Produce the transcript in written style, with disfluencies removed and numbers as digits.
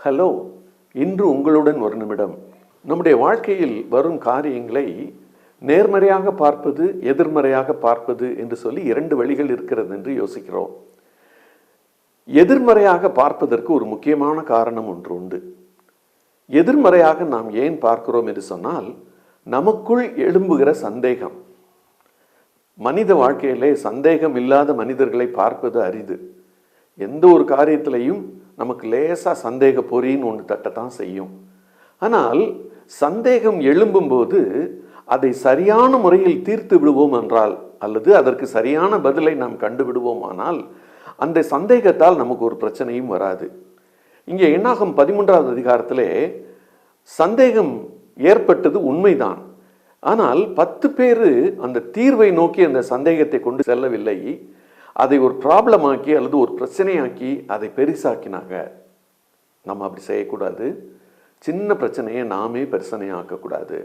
Hello, இன்று உங்களுடன் ஒரு நிமிடம். நம்முடைய வாழ்க்கையில் வரும் காரியங்களை நேர்மறையாக பார்ப்பது, எதிர்மறையாக பார்ப்பது என்று சொல்லி 2 வழிகள் இருக்கிறது என்று யோசிக்கிறோம். எதிர்மறையாக பார்ப்பதற்கு ஒரு முக்கியமான காரணம் ஒன்று உண்டு. எதிர்மறையாக நாம் ஏன் பார்க்கிறோம் என்று சொன்னால், நமக்குள் எழும்புகிற சந்தேகம். மனித வாழ்க்கையிலே சந்தேகம் இல்லாத மனிதர்களை பார்ப்பது அரிது. எந்த ஒரு காரியத்திலையும் நமக்கு லேசா சந்தேக பொறின்னு ஒன்று தட்டத்தான் செய்யும். ஆனால் சந்தேகம் எழும்பும்போது அதை சரியான முறையில் தீர்த்து விடுவோம் என்றால், அல்லது அதற்கு சரியான பதிலை நாம் கண்டுவிடுவோமானால், அந்த சந்தேகத்தால் நமக்கு ஒரு பிரச்சனையும் வராது. இங்கே என்னாகும் 13வது அதிகாரத்திலே சந்தேகம் ஏற்பட்டது உண்மைதான். ஆனால் 10 பேர் அந்த தீர்வை நோக்கி அந்த சந்தேகத்தை கொண்டு செல்லவில்லை. அதை ஒரு ப்ராப்ளம் ஆக்கி அல்லது ஒரு பிரச்சனையாக்கி அதை பெருசாக்கினாங்க. நம்ம அப்படி செய்யக்கூடாது. சின்ன பிரச்சனையை நாமே பிரச்சனையாக்கக்கூடாது.